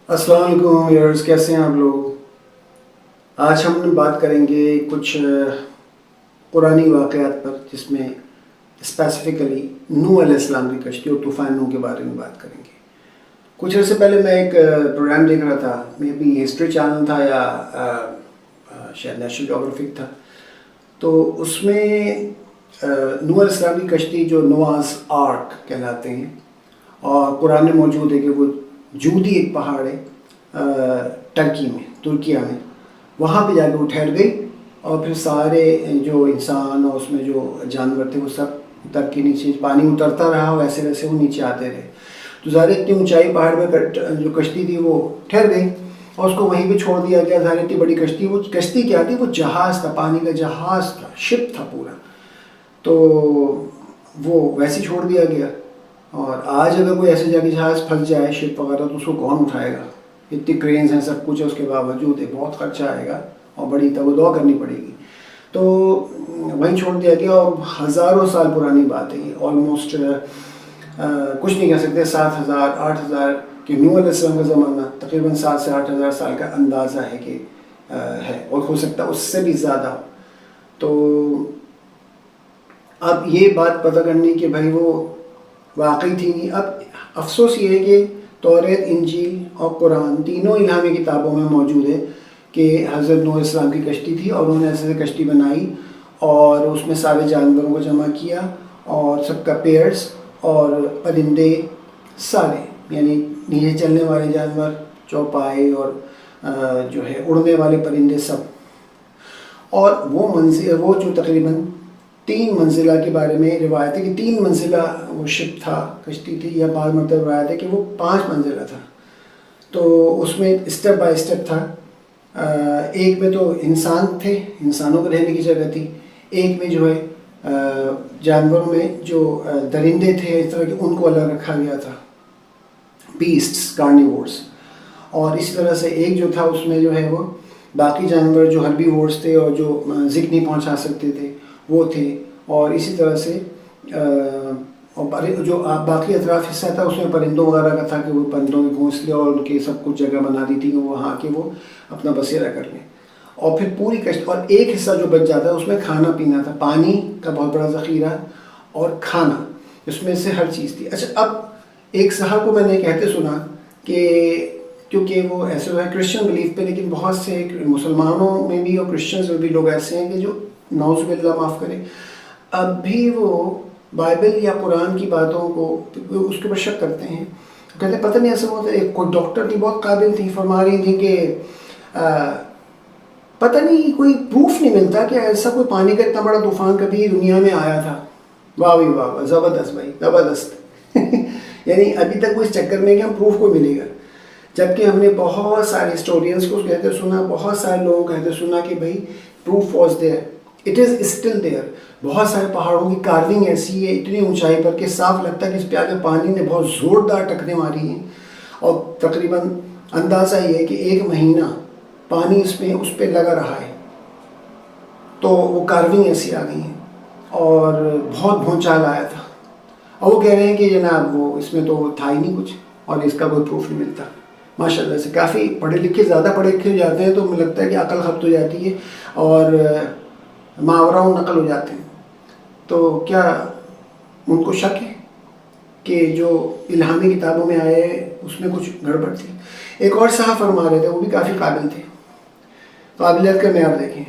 السلام علیکم ویئرز، کیسے ہیں آپ لوگ؟ آج ہم بات کریں گے کچھ قرآنی واقعات پر، جس میں اسپیسیفکلی نوح علیہ السلام کی کشتی اور طوفان نوح کے بارے میں بات کریں گے۔ کچھ عرصے پہلے میں ایک پروگرام دیکھ رہا تھا، میں بھی ہسٹری چینل تھا یا شاید نیشنل جیوگرافک تھا، تو اس میں نوح علیہ السلام کی کشتی جو نواز آرک کہلاتے ہیں، اور قرآن میں موجود ہے کہ وہ جودی ایک پہاڑ ہے ٹرکی میں، ترکیہ میں، وہاں پہ جا کے وہ ٹھہر گئی، اور پھر سارے جو انسان اور اس میں جو جانور تھے وہ سب اتر کے نیچے، پانی اترتا رہا، ویسے ویسے وہ نیچے آتے رہے۔ تو ظاہر اتنی اونچائی پہاڑ میں جو کشتی تھی وہ ٹھہر گئی، اور اس کو وہیں پہ چھوڑ دیا گیا۔ ظاہر اتنی بڑی کشتی، وہ کشتی کیا تھی؟ وہ جہاز تھا، پانی کا جہاز تھا، شپ تھا پورا، تو وہ ویسے چھوڑ دیا گیا۔ اور آج اگر کوئی ایسے جا کے جہاز پھنس جائے، شپ وغیرہ، تو اس کو کون اٹھائے گا؟ اتنی کرینز ہیں، سب کچھ ہے، اس کے باوجود بہت خرچہ آئے گا اور بڑی تگودو کرنی پڑے گی، تو وہیں چھوڑ دیا گیا۔ اور ہزاروں سال پرانی بات ہے یہ، آلموسٹ کچھ نہیں کہہ سکتے، 7,000 8,000 کہ نوح علیہ السلام کا زمانہ تقریباً 7 سے 8,000 سال کا اندازہ ہے کہ ہے، اور ہو سکتا ہے اس سے بھی زیادہ ہو۔ تو اب یہ بات پتہ کرنی کہ بھائی وہ واقعی تھی نہیں۔ اب افسوس یہ ہے کہ توریت، انجیل اور قرآن تینوں الہامی کتابوں میں موجود ہے کہ حضرت نوح علیہ السلام کی کشتی تھی، اور انہوں نے ایسے کشتی بنائی اور اس میں سارے جانوروں کو جمع کیا، اور سب کا پیئرس اور پرندے سارے، یعنی نیچے چلنے والے جانور، چوپائے اور جو ہے اڑنے والے پرندے سب، اور وہ جو تقریباً 3 منزلہ کے بارے میں روایت ہے کہ 3 منزلہ وہ شپ تھا، کشتی تھی، یا بعض مرتبہ روایت ہے کہ وہ 5 منزلہ تھا۔ تو اس میں اسٹیپ بائی اسٹیپ تھا۔ ایک میں تو انسان تھے، انسانوں کو رہنے کی جگہ تھی، ایک میں جو ہے جانوروں میں جو درندے تھے اس طرح کے، ان کو الگ رکھا گیا تھا، بیسٹس، کارنیورس، اور اسی طرح سے ایک جو تھا اس میں جو ہے وہ باقی جانور جو ہربی وورس تھے اور جو ذکر نہیں پہنچا سکتے تھے وہ تھے، اور اسی طرح سے جو باقی اطراف حصہ تھا اس میں پرندوں وغیرہ کا تھا کہ وہ پرندوں کے گھونسلے اور ان کی سب کچھ جگہ بنا دی تھی کہ وہاں کے وہ اپنا بسیرا کر لیں، اور پھر پوری کشتی، اور ایک حصہ جو بچ جاتا ہے اس میں کھانا پینا تھا، پانی کا بہت بڑا ذخیرہ اور کھانا، اس میں سے ہر چیز تھی۔ اچھا، اب ایک صاحب کو میں نے کہتے سنا کہ کیونکہ وہ ایسے ہے کرسچن بلیف پہ، لیکن بہت سے مسلمانوں میں بھی اور کرسچنز میں بھی لوگ ایسے ہیں کہ جو نعوذ باللہ معاف کرے، اب بھی وہ بائبل یا قرآن کی باتوں کو اس کے اوپر شک کرتے ہیں، کہتے ہیں پتہ نہیں ایسا ہوتا ہے۔ کوئی ڈاکٹر تھی، بہت قابل تھی، فرما رہی تھی کہ پتہ نہیں کوئی پروف نہیں ملتا کہ ایسا کوئی پانی کا اتنا بڑا طوفان کبھی دنیا میں آیا تھا۔ واہ بھائی واہ، زبردست بھائی، زبردست یعنی ابھی تک وہ اس چکر میں کہ ہم پروف کو ملے گا، جبکہ ہم نے بہت سارے ہسٹورینس کو کہتے سنا، بہت سارے لوگوں کو کہتے سنا کہ بھائی proof was there, it is still there. بہت سارے پہاڑوں کی کارونگ ایسی ہے اتنی اونچائی پر کہ صاف لگتا ہے کہ اس پہ آگے پانی نے بہت زوردار ٹکریں ماری ہیں، اور تقریباً اندازہ یہ ہے کہ 1 مہینہ پانی اس پہ لگا رہا ہے، تو وہ کارونگ ایسی آ گئی ہیں، اور بہت بھونچال آیا تھا، اور وہ کہہ رہے ہیں کہ جناب وہ اس میں تو تھا ہی نہیں کچھ، اور اس کا کوئی پروف نہیں ملتا۔ ماشاء اللہ سے کافی پڑھے لکھے، زیادہ پڑھے لکھے ہو جاتے ہیں تو مجھے لگتا ہے کہ عقل خبت ہو جاتی ہے اور ماوراؤں نقل ہو جاتے ہیں، تو کیا ان کو شک ہے کہ جو الہامی کتابوں میں آئے اس میں کچھ گڑبڑ تھی؟ ایک اور صاحب فرما رہے تھے، وہ بھی کافی قابل تھے، قابلیت کا معیار دیکھیں،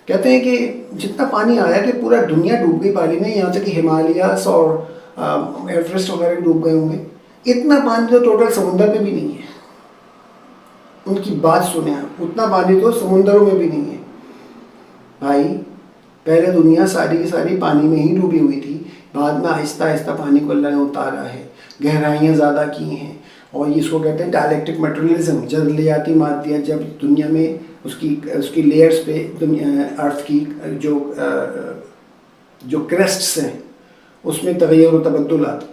کہتے ہیں کہ جتنا پانی آیا کہ پورا دنیا ڈوب گئی پانی میں، یہاں تک کہ ہمالیاز اور ایوریسٹ وغیرہ بھی ڈوب گئے ہوں گے، اتنا پانی تو ٹوٹل سمندر میں بھی نہیں ہے۔ ان کی بات سنیں آپ، اتنا پانی تو سمندروں میں بھی نہیں ہے بھائی۔ پہلے دنیا ساری کی ساری پانی میں ہی ڈوبی ہوئی تھی، بعد میں آہستہ آہستہ پانی کو اللہ نے اتارا ہے، گہرائیاں زیادہ کی ہیں، اور اس کو کہتے ہیں ڈائلیکٹک میٹریلزم، جزلیاتی مادیت، جب دنیا میں اس کی لیئرز پہ ارتھ کی جو کریسٹس ہیں اس میں تغیر و تبدلات،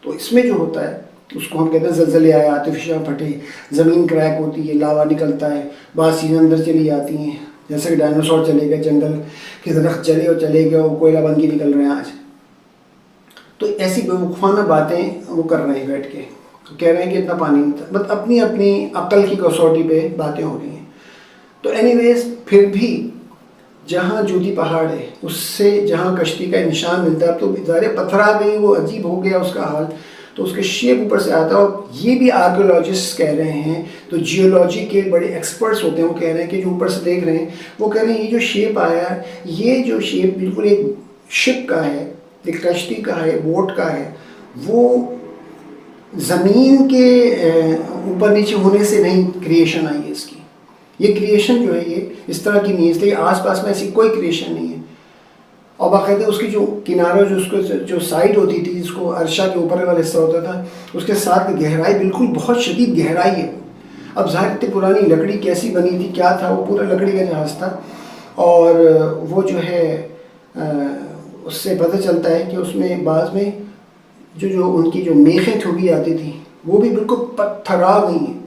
تو اس میں جو ہوتا ہے اس کو ہم کہتے ہیں زلزلے آئے، آتشفشاں پھٹے، زمین کریک ہوتی ہے، لاوا نکلتا ہے، بعض چیزیں اندر چلی جاتی ہیں، جیسے کہ ڈائناسور چلے گئے، جنگل کے درخت چلے اور چلے گئے، اور کوئلہ بن کے نکل رہے ہیں آج۔ تو ایسی بے وقوفانہ باتیں وہ کر رہے ہیں بیٹھ کے، کہہ رہے ہیں کہ اتنا پانی نہیں تھا. بس اپنی اپنی عقل کی کسوٹی پہ باتیں ہو رہی ہیں. تو اینی ویز پھر بھی جہاں جوتی پہاڑ ہے اس سے جہاں کشتی کا نشان ملتا ہے تو ظاہر پتھر آ گئی, وہ عجیب ہو گیا اس کا حال, تو اس کے شیپ اوپر سے آتا ہے. اور یہ بھی آرکیولوجسٹ کہہ رہے ہیں, تو جیولوجی کے بڑے ایکسپرٹس ہوتے ہیں, وہ کہہ رہے ہیں کہ جو اوپر سے دیکھ رہے ہیں وہ کہہ رہے ہیں یہ جو شیپ آیا ہے, یہ جو شیپ بالکل ایک شپ کا ہے, ایک کشتی کا ہے, بوٹ کا ہے, وہ زمین کے اوپر نیچے ہونے سے نہیں کریشن آئی ہے اس کی. یہ کریشن جو ہے یہ اس طرح کی نہیں ہے, اس لیے آس پاس میں ایسی کوئی کریشن نہیں ہے. اور باقاعدہ اس کی جو کنارہ جو اس کو جو سائڈ ہوتی تھی, جس کو عرشہ کے اوپر والا حصہ ہوتا تھا, اس کے ساتھ گہرائی بالکل بہت شدید گہرائی ہے. اب ظاہر اتنی پرانی لکڑی کیسی بنی تھی, کیا تھا, وہ پورا لکڑی کا جہاز تھا. اور وہ جو ہے اس سے پتہ چلتا ہے کہ اس میں بعض میں جو ان کی جو میخیں ٹھوکی جاتی تھیں وہ بھی بالکل پتھرا گئی ہیں,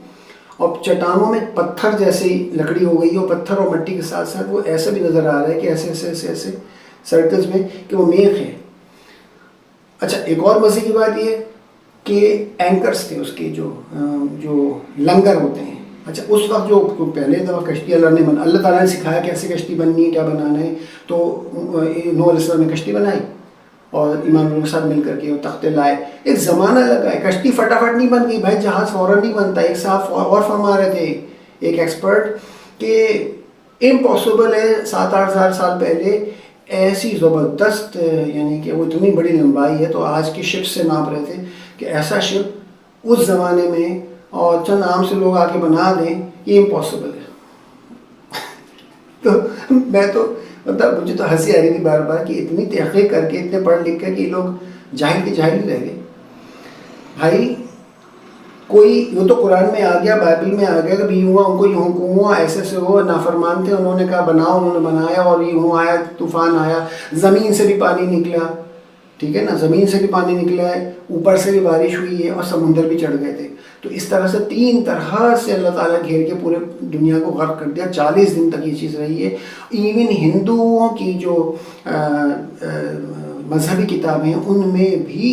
اور چٹانوں میں پتھر جیسی لکڑی ہو گئی ہے, اور پتھر اور مٹی کے ساتھ ساتھ وہ ایسا بھی نظر آ رہا ہے کہ ایسے ایسے ایسے ایسے سرکلز میں کہ وہ میخ ہے. اچھا ایک اور مزے کی بات یہ کہ اینکرز تھے اس کے جو لنگر ہوتے ہیں. اچھا اس وقت جو پہلے دفعہ کشتی اللہ تعالیٰ نے سکھایا کیسے کشتی بننی ہے, کیا بنانا ہے, تو نوح علیہ السلام نے کشتی بنائی اور ایمان والوں کے ساتھ مل کر کے وہ تختے لائے. ایک زمانہ لگا ہے, کشتی فٹافٹ نہیں بن گئی بھائی, جہاز فوراً نہیں بنتا. ایک صاحب اور فرما رہے تھے ایک ایکسپرٹ کہ امپاسبل ہے 7-8 ہزار سال پہلے ایسی زبردست, یعنی کہ وہ اتنی بڑی لمبائی ہے, تو آج کی شپ سے ناپ رہے تھے کہ ایسا شپ اس زمانے میں اور چند عام سے لوگ آ کے بنا دیں, یہ امپاسبل ہے. تو میں تو مطلب مجھے تو ہنسی آ رہی تھی بار بار کہ اتنی تحقیق کر کے, اتنے پڑھ لکھ کر کہ یہ لوگ جاہل کے جاہل ہی رہ گئے. بھائی کوئی وہ تو قرآن میں آ گیا, بائبل میں آ گیا کہ بھی ہوا, ان کو یوں ہوا, ایسے سے ہوا, نافرمان تھے, انہوں نے کہا بناؤ, انہوں نے بنایا, اور یوں آیا, طوفان آیا, زمین سے بھی پانی نکلا, ٹھیک ہے نا, زمین سے بھی پانی نکلا ہے, اوپر سے بھی بارش ہوئی ہے, اور سمندر بھی چڑھ گئے تھے. تو اس طرح سے 3 طرح سے اللہ تعالیٰ گھیر کے پورے دنیا کو غرق کر دیا. 40 دن تک یہ چیز رہی ہے. ایون ہندوؤں کی جو مذہبی کتابیں ہیں ان میں بھی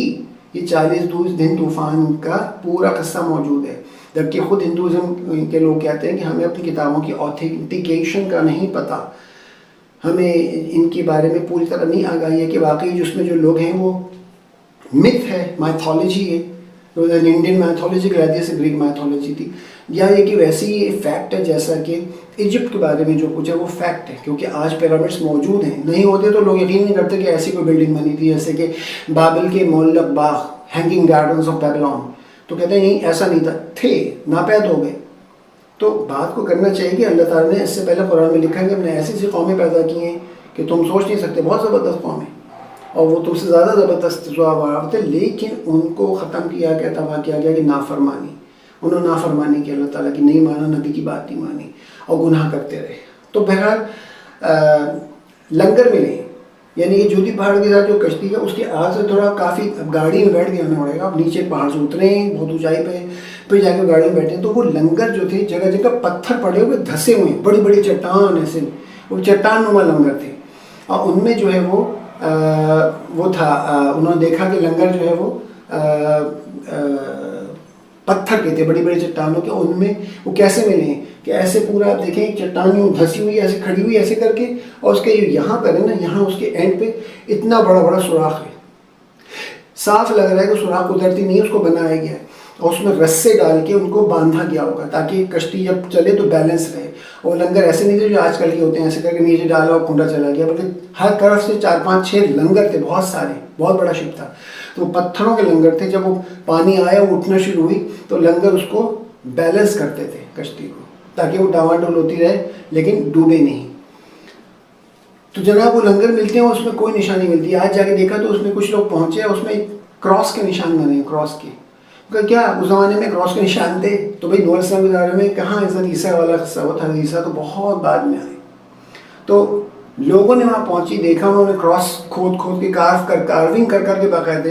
یہ 40 دن طوفان کا پورا قصہ موجود ہے. جبکہ خود ہندوازم کے لوگ کہتے ہیں کہ ہمیں اپنی کتابوں کی آتھینٹیکیشن کا نہیں پتہ, ہمیں ان کے بارے میں پوری طرح نہیں آگاہی ہے کہ واقعی جس میں جو لوگ ہیں وہ متھ ہے, مائتھولوجی ہے, انڈین میتھولوجی کہلاتی ہے, جیسے گریک میتھولوجی تھی, یا یہ کہ ویسی یہ فیکٹ ہے جیسا کہ ایجپٹ کے بارے میں جو کچھ ہے وہ فیکٹ ہے, کیونکہ آج پیرامڈس موجود ہیں. نہیں ہوتے تو لوگ یقین نہیں کرتے کہ ایسی کوئی بلڈنگ بنی تھی, جیسے کہ بابل کے معلق باغ, ہینگنگ گارڈنز آف بیبلون, تو کہتے ہیں نہیں ایسا نہیں تھا, تھے, ناپید ہو گئے. تو بات کو کرنا چاہیے کہ اللہ تعالیٰ نے اس سے پہلے قرآن میں لکھا ہے کہ ہم نے ایسی ایسی قومیں پیدا کی ہیں کہ تم سوچ نہیں سکتے, بہت زبردست قومیں, اور وہ تم سے زیادہ زبردست جواب تھے, لیکن ان کو ختم کیا گیا, تباہ کیا گیا کہ نافرمانی, انہوں نے نافرمانی کی, اللہ تعالیٰ کی نہیں مانا, نبی کی بات نہیں مانی, اور گناہ کرتے رہے. تو بہرحال لنگر ملے, یعنی کہ جوتی پہاڑ کے ساتھ جو کشتی ہے اس کے آج سے تھوڑا کافی گاڑی میں بیٹھ کے آنا پڑے گا. اب نیچے پہاڑ سے اترے ہیں بہت اونچائی پہ, پھر جا کے گاڑی میں بیٹھے ہیں, تو وہ لنگر جو تھے جگہ جگہ پتھر پڑے ہوئے دھسے ہوئے ہیں, بڑی بڑی چٹان, ایسے وہ چٹان نما لنگر تھے. اور ان میں جو ہے وہ تھا, انہوں نے دیکھا کہ لنگر جو ہے وہ پتھر کے تھے, بڑی بڑی چٹانوں کے. ان میں وہ کیسے ملے ہیں کہ ایسے پورا آپ دیکھیں ایک چٹان یوں دھسی ہوئی ایسے کھڑی ہوئی ایسے کر کے, اور اس کے یہاں پر ہے نا, یہاں اس کے اینڈ پہ اتنا بڑا بڑا سوراخ ہے. صاف لگ رہا ہے کہ سوراخ قدرتی نہیں ہے, اس کو بنایا گیا ہے, اور اس میں رسے ڈال کے ان کو باندھا گیا ہوگا تاکہ کشتی جب چلے تو بیلنس رہے. اور لنگر ایسے نہیں تھے جو آج کل کے ہوتے ہیں ایسے کر کے نیچے ڈالا اور کھنڈا چلا گیا, بلکہ ہر طرف سے 4-5-6 لنگر تھے, بہت سارے, بہت بڑا شپ تھا. تو پتھروں کے لنگر تھے. جب وہ پانی آیا, وہ اٹھنا شروع ہوئی, تو لنگر اس کو بیلنس کرتے تھے کشتی کو, تاکہ وہ ڈاواڈول ہوتی رہے لیکن ڈوبے نہیں. تو جناب وہ لنگر ملتے ہیں, اس میں کوئی نشانی ملتی ہے. آج جا کے دیکھا تو اس میں کچھ لوگ پہنچے, اس میں کراس کے نشان بنے ہیں, کراس کے. کیا اس زمانے میں کراس کے نشان تھے؟ تو بھائی نوح علیہ السلام کے بارے میں کہاں حضرت عیسیٰ والا قصہ ہوا تھا, عیسیٰ تو بہت بعد میں آئے. تو لوگوں نے وہاں پہنچی, دیکھا, انہوں نے کراس کھود کے کارونگ کر کے باقاعدہ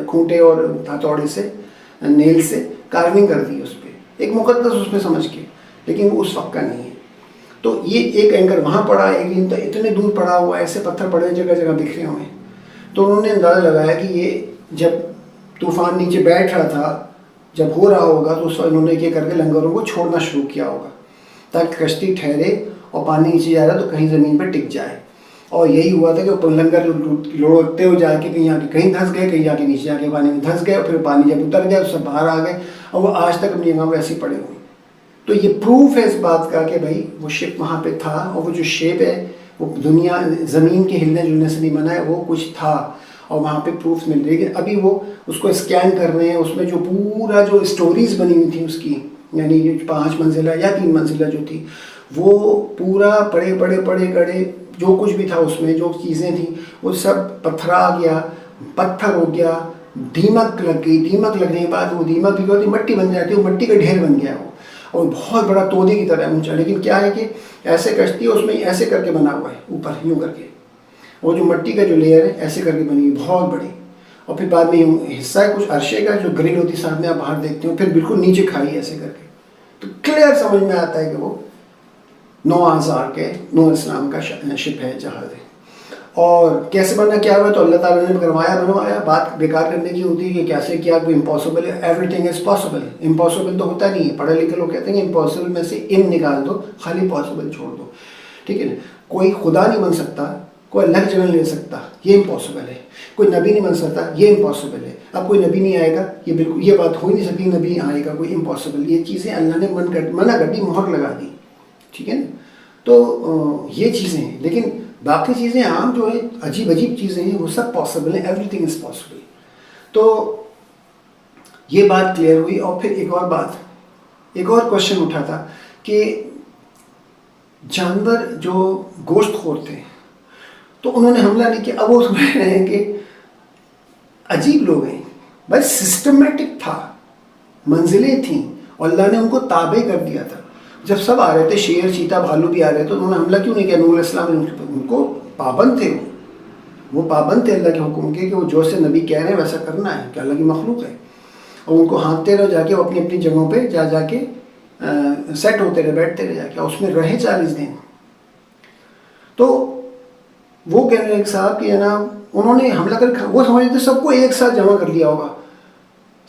کھوٹے اور ہتھوڑے سے, نیل سے کارونگ کر دی اس پہ, ایک مقدس اس میں سمجھ کے, لیکن وہ اس وقت کا نہیں ہے. تو یہ ایک اینکر وہاں پڑا, ایک اتنے دور پڑا ہوا, ایسے پتھر پڑے جگہ جگہ بکھرے ہوئے ہیں. تو انہوں نے اندازہ لگایا کہ یہ جب طوفان نیچے بیٹھ رہا تھا جب ہو رہا ہوگا تو اس وقت انہوں نے یہ کر کے لنگروں کو چھوڑنا شروع کیا ہوگا تاکہ کشتی ٹھہرے اور پانی نیچے جا رہا ہے تو کہیں زمین پہ ٹک جائے. اور یہی ہوا تھا کہ لنگر لوڑتے ہوئے جا کے کہیں آ کے کہیں دھنس گئے, کہیں جا کے نیچے جا کے پانی میں دھنس گئے, اور پھر پانی جب اتر گیا تو سب باہر آ گئے, اور وہ آج تک اپنی جگہ پہ ایسے پڑے ہوئے. تو یہ پروف ہے اس بات کا کہ بھائی وہ شپ وہاں پہ تھا, اور وہ جو شیپ ہے وہ دنیا زمین کے ہلنے جلنے سے نہیں بنا ہے, وہ کچھ تھا اور وہاں پہ پروف مل رہی ہے. ابھی وہ اس کو اسکین کر رہے ہیں, اس میں جو پورا جو اسٹوریز بنی ہوئی تھیں اس کی, یعنی 5 منزلہ یا 3 منزلہ جو تھی, وہ پورا پڑے جو کچھ بھی تھا اس میں جو چیزیں تھیں وہ سب پتھرا گیا, پتھر ہو گیا, دیمک لگ گئی. دیمک لگنے کے بعد وہ دیمک بھی ہوتی مٹی بن جاتی ہے, وہ مٹی کا ڈھیر بن گیا وہ, اور بہت بڑا تودے کی طرح اونچا. لیکن کیا ہے کہ ایسے کشتی ہے اس میں ایسے کر کے بنا ہوا ہے اوپر یوں کر کے, وہ جو مٹی کا جو لیئر ہے ایسے کر کے بنی ہوئی بہت بڑی, اور پھر بعد میں حصہ ہے کچھ عرشے کا جو گرل ہوتی سامنے آپ باہر دیکھتے ہو, پھر بالکل نیچے کھائی ایسے کر کے. تو کلیئر سمجھ میں آتا ہے کہ وہ نوح اسلام کا شپ ہے, جہاز ہے. اور کیسے بننا کیا ہوا تو اللہ تعالیٰ نے بنوایا. بات بیکار کرنے کی ہوتی ہے کہ کیسے کیا, کوئی امپاسبل ہے, every thing is possible. Impossible تو ہوتا نہیں ہے, پڑھے لکھے لوگ کہتے ہیں کہ امپاسبل میں سے نکال دو, خالی پاسبل چھوڑ دو, ٹھیک ہے نا. کوئی خدا نہیں بن سکتا, کوئی اللہ کی جگہ لے سکتا, یہ امپاسبل ہے. کوئی نبی نہیں بن سکتا, یہ امپاسبل ہے. اب کوئی نبی نہیں آئے گا, یہ بالکل یہ بات ہو ہی نہیں سکتی, نبی آئے گا, کوئی امپاسبل. یہ چیزیں اللہ نے منع کر دی, مہر لگا دی, ٹھیک ہے نا. تو یہ چیزیں ہیں, لیکن باقی چیزیں عام جو ہیں عجیب چیزیں ہیں وہ سب پاسبل ہیں, ایوری تھنگ از پاسبل. تو یہ بات کلیئر ہوئی. اور پھر ایک اور کوشچن اٹھا تھا کہ جانور جو گوشت خور تھے تو انہوں نے حملہ نہیں کیا. اب وہ سمجھ رہے ہیں کہ عجیب لوگ ہیں بھائی, سسٹمیٹک تھا, منزلیں تھیں اور اللہ نے ان کو تابع کر دیا تھا. جب سب آ رہے تھے, شیر چیتا بھالو بھی آ رہے تھے, انہوں نے حملہ کیوں نہیں کیا؟ نوح علیہ السلام ان کو پابند تھے, وہ پابند تھے اللہ کے حکم کے کہ وہ جو سے نبی کہہ رہے ہیں ویسا کرنا ہے کہ اللہ کی مخلوق ہے. اور ان کو ہانکتے رہو جا کے, وہ اپنی جگہوں پہ جا کے سیٹ ہوتے رہے, بیٹھتے رہے جا کے, اس میں رہے 40 دن. تو وہ کہہ رہے ہیں صاحب کہ جناب انہوں نے حملہ کر, وہ سمجھتے سب کو ایک ساتھ جمع کر لیا ہوگا,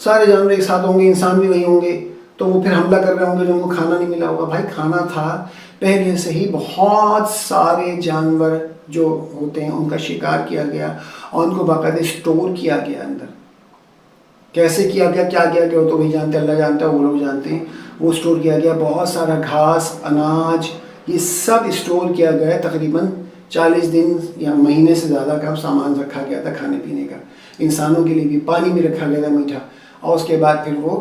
سارے جانور ایک ساتھ ہوں گے, انسان بھی وہی ہوں گے, تو وہ پھر حملہ کر رہے ہوں گے, جو ان کو کھانا نہیں ملا ہوگا. بھائی کھانا تھا پہلے سے ہی, بہت سارے جانور جو ہوتے ہیں ان کا شکار کیا گیا اور ان کو باقاعدہ اسٹور کیا گیا اندر. کیسے کیا گیا, کیا کیا گیا, وہ تو وہی جانتے, اللہ جانتا ہے, وہ لوگ جانتے ہیں. وہ اسٹور کیا گیا, بہت سارا گھاس, اناج, یہ سب اسٹور کیا گیا. تقریباً 40 دن یا مہینے سے زیادہ کا سامان رکھا گیا تھا کھانے پینے کا. انسانوں کے لیے بھی پانی بھی رکھا گیا تھا میٹھا, اور اس کے بعد پھر وہ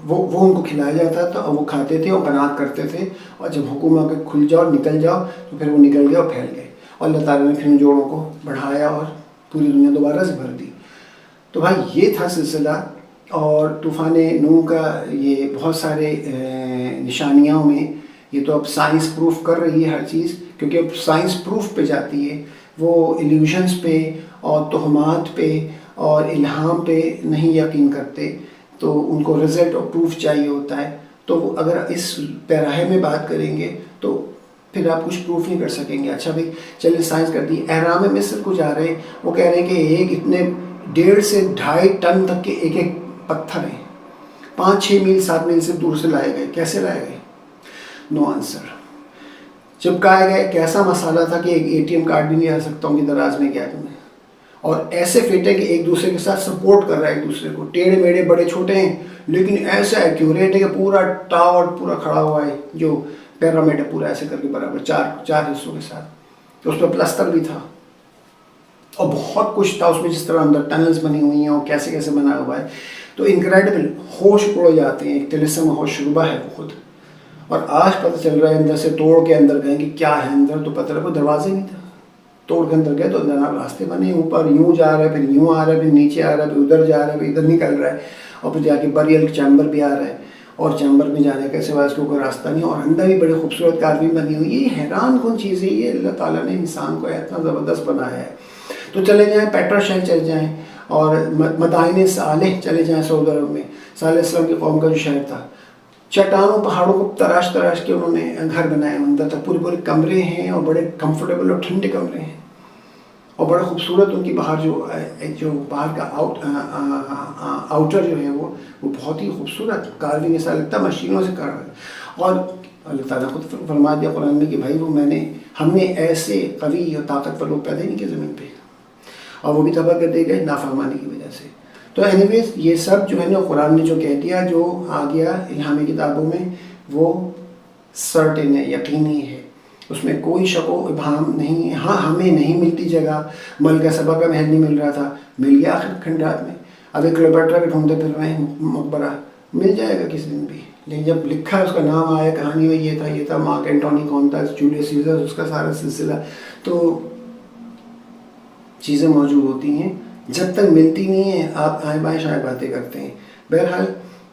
ان کو کھلایا جاتا تھا اور وہ کھاتے تھے اور قناعت کرتے تھے. اور جب حکم آ کے کھل جاؤ اور نکل جاؤ تو پھر وہ نکل گئے اور پھیل گئے, اور اللہ تعالیٰ نے پھر ان جوڑوں کو بڑھایا اور پوری دنیا دوبارہ سے بھر دی. تو بھائی یہ تھا سلسلہ. اور طوفان نوح کا یہ بہت سارے نشانیوں میں, یہ تو اب سائنس پروف کر رہی ہے ہر چیز, کیونکہ اب سائنس پروف پہ جاتی ہے, وہ ایلیوژنس پہ اور تہمات پہ اور الہام پہ نہیں یقین کرتے, تو ان کو رزلٹ اور پروف چاہیے ہوتا ہے. تو وہ اگر اس پیراہے میں بات کریں گے تو پھر آپ کچھ پروف نہیں کر سکیں گے. اچھا بھائی چلیں سائنس کر دی. اہرام مصر کو جا رہے ہیں, وہ کہہ رہے ہیں کہ ایک اتنے 1.5 سے 2.5 ٹن تک کے ایک پتھر ہیں, 5-6 میل 7 میل سے دور سے لائے گئے. کیسے لائے گئے؟ نو آنسر. چپکائے گئے. کیسا مسئلہ تھا کہ ایک ATM کارڈ بھی نہیں آ سکتا ہوں کہ دراز میں گیا تمہیں, اور ایسے فٹ ہے کہ ایک دوسرے کے ساتھ سپورٹ کر رہا ہے ایک دوسرے کو. ٹیڑھے میڑھے بڑے چھوٹے ہیں لیکن ایسا ایکیوریٹ ہے کہ پورا ٹاور پورا کھڑا ہوا ہے, جو پیرامڈ ہے پورا ایسے کر کے برابر 4 حصوں کے ساتھ. تو اس پہ پلستر بھی تھا اور بہت کچھ تھا اس میں, جس طرح اندر ٹنلز بنی ہوئی ہیں اور کیسے کیسے بنا ہوا ہے. تو انکریڈیبل, ہوش اڑ جاتے ہیں. ایک طلسم ہوش ربا ہے وہ خود. اور آج پتہ چل رہا ہے اندر سے توڑ کے اندر گئے کہ کیا ہے اندر, تو پتہ لگا دروازے نہیں تھا, توڑ کے اندر گئے تو جناب راستے بنے, اوپر یوں جا رہا ہے, پھر یوں آ رہا ہے, پھر نیچے آ رہا ہے, پھر ادھر جا رہا ہے, پھر ادھر نکل رہا ہے, اور پھر جا کے بریل چیمبر بھی آ رہا ہے, اور چیمبر میں جانے کا سوائے اس کو کوئی راستہ نہیں, اور اندر بھی بڑی خوبصورت کارویں بنی ہوئی. یہ حیران کن چیز ہے, یہ اللہ تعالیٰ نے انسان کو اتنا زبردست بنایا ہے. تو چلے جائیں پیٹرا شہر چلے جائیں, اور مدائن صالح چلے جائیں سعودی عرب میں. صالح علیہ السلام کی قوم کا جو شہر تھا, چٹانوں پہاڑوں کو تراش کے انہوں نے گھر بنائے, اندر تک پورے کمرے ہیں اور بڑے کمفرٹیبل اور ٹھنڈے کمرے ہیں. اور بڑا خوبصورت ان کی باہر جو باہر کا آؤٹر جو ہے وہ بہت ہی خوبصورت کارویں ایسا لگتا ہے مشینوں سے کارا ہے. اور اللہ تعالیٰ خود فرما دیا قرآن میں کہ بھائی وہ ہم نے ایسے قوی اور طاقتور لوگ پیدا نہیں کیے زمین پہ, اور وہ بھی تباہ کر دے گئے نافرمانی کی وجہ سے. تو اینی ویز یہ سب جو ہے نا قرآن نے جو کہہ دیا, جو آ گیا الہامی کتابوں میں, وہ سرٹن ہے, یقینی ہے, اس میں کوئی شک و ابہام نہیں ہے. ہاں ہمیں نہیں ملتی جگہ, ملکہ سبا کا محل نہیں مل رہا تھا, مل گیا آخر کھنڈرات میں. اب ایک کلیوپیٹرا کے ڈھونڈتے پھر رہے ہیں مقبرہ, مل جائے گا کسی دن بھی. لیکن جب لکھا اس کا نام آیا, کہانی میں یہ تھا مارک اینٹونی کون تھا, جولیس سیزر, اس کا سارا سلسلہ, تو چیزیں موجود ہوتی ہیں. جب تک ملتی نہیں ہیں آپ آئیں بائیں شائیں باتیں کرتے ہیں. بہرحال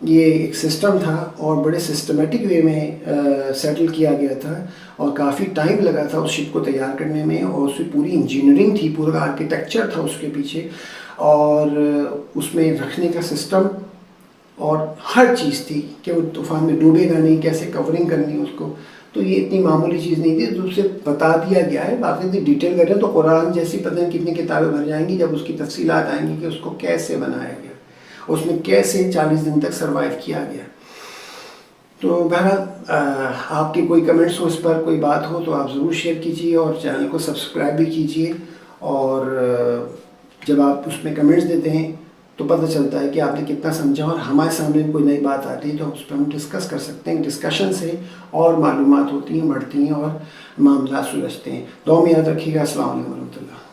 یہ ایک سسٹم تھا اور بڑے سسٹمیٹک وے میں سیٹل کیا گیا تھا, اور کافی ٹائم لگا تھا اس شپ کو تیار کرنے میں, اور اس کی پوری انجینئرنگ تھی, پورا آرکیٹیکچر تھا اس کے پیچھے, اور اس میں رکھنے کا سسٹم اور ہر چیز تھی کہ وہ طوفان میں ڈوبے گا نہیں, کیسے کورنگ کرنی اس کو. تو یہ اتنی معمولی چیز نہیں تھی, تو اسے بتا دیا گیا ہے. باقی ڈیٹیل کریں تو قرآن جیسی پتہ نہیں کتنی کتابیں بھر جائیں گی جب اس کی تفصیلات آئیں گی کہ اس کو کیسے بنایا گیا, اس میں کیسے 40 دن تک سروائیو کیا گیا. تو بہرحال آپ کے کوئی کمنٹس ہو اس پر, کوئی بات ہو تو آپ ضرور شیئر کیجیے, اور چینل کو سبسکرائب بھی کیجیے. اور جب آپ اس میں کمنٹس دیتے ہیں تو پتہ چلتا ہے کہ آپ نے کتنا سمجھا, اور ہمارے سامنے کوئی نئی بات آتی ہے تو اس پہ ہم ڈسکس کر سکتے ہیں. ڈسکشن سے اور معلومات ہوتی ہیں, بڑھتی ہیں, اور معاملات سلجھتے ہیں. دعا میں یاد رکھیے گا. السلام علیکم ورحمۃ اللہ.